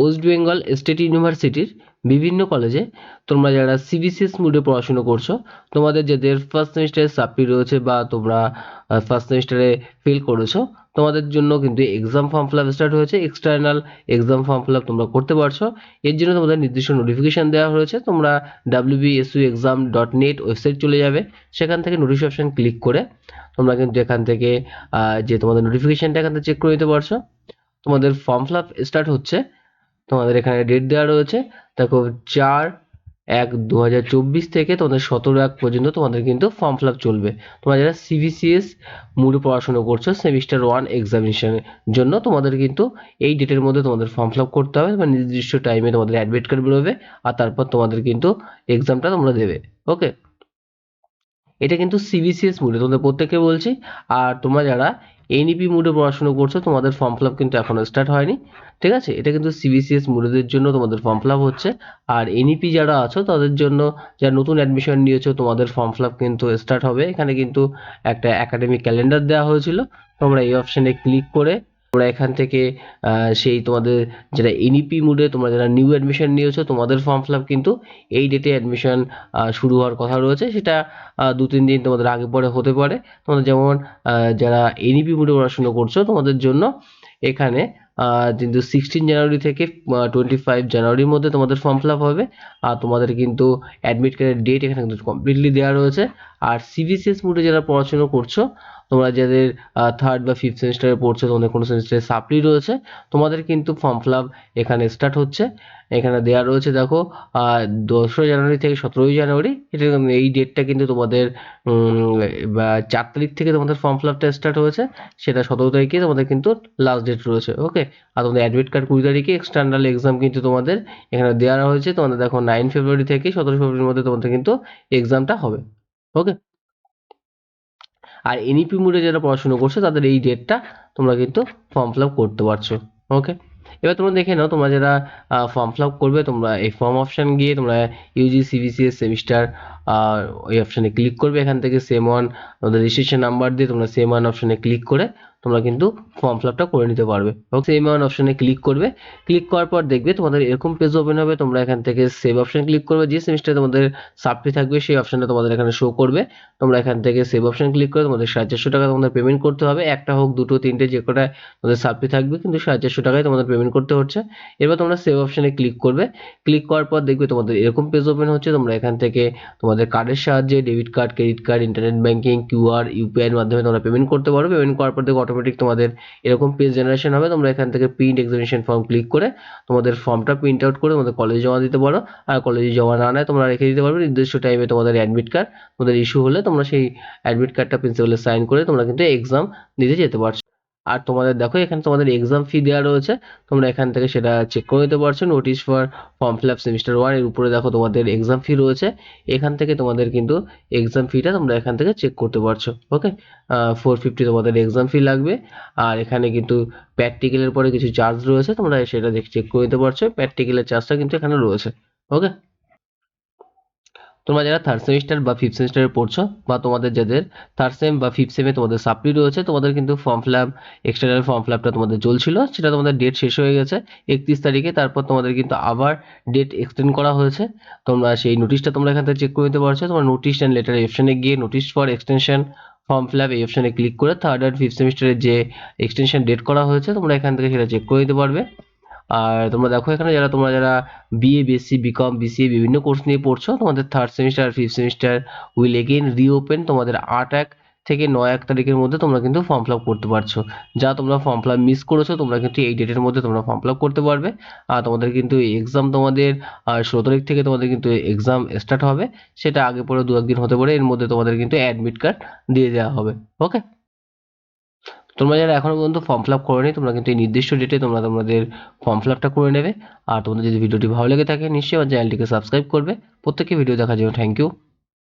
West Bengal state ইউনিভার্সিটির বিভিন্ন কলেজে তোমরা যারা সিবিসিএস মোডে পড়াশুনো করছো, তোমাদের যাদের ফার্স্ট সেমিস্টারে সাপ্লি রয়েছে বা তোমরা ফার্স্ট সেমিস্টারে ফেল করেছো, তোমাদের জন্য কিন্তু exam form fill up start হয়েছে। External exam form fill up তোমরা করতে পারছো। এর জন্য তোমাদের নির্দিষ্ট নোটিফিকেশান দেওয়া হয়েছে। তোমরা wbsuexam.net ওয়েবসাইট চলে যাবে, সেখান থেকে নোটিশ অপশান ক্লিক করে তোমরা কিন্তু এখান থেকে যে তোমাদের নোটিফিকেশানটা এখান থেকে চেক করে নিতে পারছো। তোমাদের ফর্ম ফিল আপ স্টার্ট হচ্ছে, তোমাদের এখানে ডেট দেওয়া রয়েছে। দেখো 4/1/2024 থেকে তোমাদের 17/1 পর্যন্ত তোমাদের কিন্তু ফর্ম ফিল আপ চলবে। তোমরা যারা সিবিসিএস মোডে পড়াশোনা করছো সেমিস্টার 1 এক্সামিনেশনের জন্য, তোমাদের কিন্তু এই ডেটের মধ্যে তোমাদের ফর্ম ফিল আপ করতে হবে। মানে নির্দিষ্ট টাইমে তোমাদের অ্যাডমিট কার্ড বেরোবে, আর তারপর তোমাদের কিন্তু এক্সামটা তোমরা দেবে। ওকে, এটা কিন্তু সিবিসিএস মোডে তোমাদের প্রত্যেককে বলছি। আর তোমরা যারা এনইপি মোডে পড়াশোনা করছো, তোমাদের ফর্ম ফিল আপ কিন্তু এখনো স্টার্ট হয়নি, ঠিক আছে? এটা কিন্তু সিবিসিএস মোডেদের জন্য তোমাদের ফর্ম ফিল আপ হচ্ছে। আর এনইপি যারা আছো তাদের জন্য, যারা নতুন অ্যাডমিশন নিয়েছো, তোমাদের ফর্ম ফিল আপ কিন্তু স্টার্ট হবে। এখানে কিন্তু একটা একাডেমিক ক্যালেন্ডার দেওয়া হয়েছিল। তোমরা এই অপশানে ক্লিক করে তোমরা এখান থেকে সেই তোমাদের যারা এনইপি মোডে তোমরা যারা নিউ অ্যাডমিশন নিয়েছো, তোমাদের ফর্ম ফিল আপ কিন্তু এই ডেটে অ্যাডমিশন শুরু হওয়ার কথা রয়েছে। সেটা 2-3 দিন তোমাদের আগে পরে হতে পারে। তোমাদের যেমন যারা এনইপি মোডে পড়াশুনো করছো, তোমাদের জন্য এখানে কিন্তু 16 জানুয়ারি থেকে 25 জানুয়ারির মধ্যে তোমাদের ফর্ম ফিল আপ হবে। আর তোমাদের কিন্তু অ্যাডমিট কার্ডের ডেট এখানে কিন্তু কমপ্লিটলি দেওয়া রয়েছে। আর সিবিসিএস মোডে যারা পড়াশুনো করছো, তোমরা যাদের 3rd বা 5th সেমিস্টারে পড়ছো, তোমাদের কোনো সেমিস্টারে সাপ্লি রয়েছে, তোমাদের কিন্তু ফর্ম ফিল আপ এখানে স্টার্ট হচ্ছে। এখানে দেওয়া রয়েছে, দেখো 2রা জানুয়ারি থেকে 17ই জানুয়ারি। এটা এই ডেটটা কিন্তু তোমাদের 4 তারিখ থেকে তোমাদের ফর্ম ফিল আপটা স্টার্ট হয়েছে। সেটা 17 তারিখে তোমাদের কিন্তু লাস্ট ডেট রয়েছে। ওকে, আর তোমাদের অ্যাডমিট কার্ড 20 তারিখে। এক্সটার্নাল এক্সাম কিন্তু তোমাদের এখানে দেওয়া হয়েছে। তোমাদের দেখো 9 ফেব্রুয়ারি থেকে 17 ফেব্রুয়ারির মধ্যে তোমাদের কিন্তু এক্সামটা হবে। ওকে, আর এনইপি মোডে যারা পড়াশুনো করছো, তাদের এই ডেটটা তোমরা কিন্তু ফর্ম ফিল আপ করতে পারছো। ওকে, এবার তোমরা দেখে নাও, তোমরা যারা ফর্ম ফিল আপ করবে, তোমরা এই ফর্ম অপশান গিয়ে তোমরা ইউজি সিবিসিএস সেমিস্টার ওই অপশানে ক্লিক করবে। এখান থেকে সেম ওয়ান তোমাদের রেজিস্ট্রেশন নাম্বার দিয়ে তোমরা সেম ওয়ান অপশানে ক্লিক করে তোমরা কিন্তু ফর্ম ফিল আপটা করে নিতে পারবে। সেম ওয়ান অপশানে ক্লিক করবে। ক্লিক করার পর দেখবে তোমাদের এরকম পেজ ওপেন হবে। তোমরা এখান থেকে সেভ অপশান ক্লিক করবে। যে সেমিস্টারে তোমাদের সাপ্লি থাকবে সেই অপশানটা তোমাদের এখানে শো করবে। তোমরা এখান থেকে সেভ অপশান ক্লিক করে তোমাদের 450 টাকা তোমাদের পেমেন্ট করতে হবে। একটা হোক, দুটো, তিনটে, যে কটা তোমাদের সাপ্লি থাকবে, কিন্তু 450 টাকায় তোমাদের পেমেন্ট করতে হচ্ছে। এবার তোমরা সেভ অপশানে ক্লিক করবে। ক্লিক করার পর দেখবে তোমাদের এরকম পেজ ওপেন হচ্ছে। তোমরা এখান থেকে তোমাদের কার্ডের সাহায্যে debit card, credit card, internet banking, QR, UPI এর মাধ্যমে তোমরা পেমেন্ট করতে পারো। পেমেন্ট করার পর দেখো অটোমেটিক তোমাদের এরকম পেজ জেনারেশন হবে। তোমরা এখান থেকে প্রিন্ট এক্সামিনেশন ফর্ম ক্লিক করে তোমাদের ফর্মটা প্রিন্ট আউট করে তোমাদের কলেজে জমা দিতে পারো। আর কলেজে জমা না নেয় তোমরা রেখে দিতে পারবে। নির্দিষ্ট টাইমে তোমাদের অ্যাডমিট কার্ড তোমাদের ইস্যু হলে তোমরা সেই অ্যাডমিট কার্ডটা প্রিন্সিপালের সাইন করে তোমরা কিন্তু এক্সাম দিতে যেতে পারছো। আর তোমাদের দেখো এখানে তোমাদের এক্সাম ফি দেওয়া রয়েছে। তোমরা এখান থেকে সেটা চেক করে নিতে পারছো। Notice for form fill up semester 1 এর উপরে দেখো তোমাদের এক্সাম ফি রয়েছে। এখান থেকে তোমাদের কিন্তু এক্সাম ফিটা তোমরা এখান থেকে চেক করতে পারছো। ওকে, 450 তোমাদের এক্সাম ফি লাগবে। আর এখানে কিন্তু প্র্যাকটিক্যালের পরে কিছু চার্জ রয়েছে, তোমরা সেটা চেক করে নিতে পারছো। প্র্যাকটিক্যালের চার্জটা কিন্তু এখানে রয়েছে। ওকে, তোমরা যারা 3rd সেমিস্টার বা 5th সেমিস্টারে পড়ছো, বা তোমাদের যাদের 3rd সেম বা 5th সেমে তোমাদের সাপ্লি রয়েছে, তোমাদের কিন্তু form fill up, external form fill আপটা তোমাদের চলছিল। সেটা তোমাদের ডেট শেষ হয়ে গেছে 31 তারিখে। তারপর তোমাদের কিন্তু আবার ডেট এক্সটেন্ড করা হয়েছে। তোমরা সেই নোটিশটা তোমরা এখান থেকে চেক করে নিতে পারছো। তোমরা নোটিশ অ্যান্ড লেটার অপশানে গিয়ে notice for extension form fill up এই অপশানে ক্লিক করে 3rd আর 5th সেমিস্টারের যে এক্সটেনশন ডেট করা হয়েছে, তোমরা এখান থেকে সেটা চেক করে নিতে পারবে। আর তোমরা দেখো এখানে তোমরা যারা বিএ, বিএসসি, বিকম, বিসিএ বিভিন্ন কোর্স নিয়ে পড়ছো, তোমাদের 3rd সেমিস্টার আর 5th semester will again reopen. তোমাদের 8/1 থেকে 9/1 তারিখের মধ্যে তোমরা কিন্তু ফর্ম ফিল আপ করতে পারছো। যা তোমরা ফর্ম ফিল আপ মিস করেছো, তোমরা কিন্তু এই ডেটের মধ্যে তোমরা ফর্ম ফিল আপ করতে পারবে। আর তোমাদের কিন্তু এক্সাম তোমাদের 16 তারিখ থেকে তোমাদের কিন্তু এক্সাম স্টার্ট হবে। সেটা আগে পরে 2-1 দিন হতে পারে। এর মধ্যে তোমাদের কিন্তু অ্যাডমিট কার্ড দিয়ে দেওয়া হবে। ওকে, তোমরা যারা এখনো পর্যন্ত ফর্ম ফিল আপ করোনি, তোমরা কিন্তু এই নির্দিষ্ট ডেটে তোমরা তোমাদের ফর্ম ফিল আপটা করে নেবে। আর তোমাদের যদি ভিডিওটি ভালো লেগে থাকে, নিশ্চয়ই আমার চ্যানেলটিকে সাবস্ক্রাইব করবে। প্রত্যেককে ভিডিও দেখার জন্য থ্যাংক ইউ।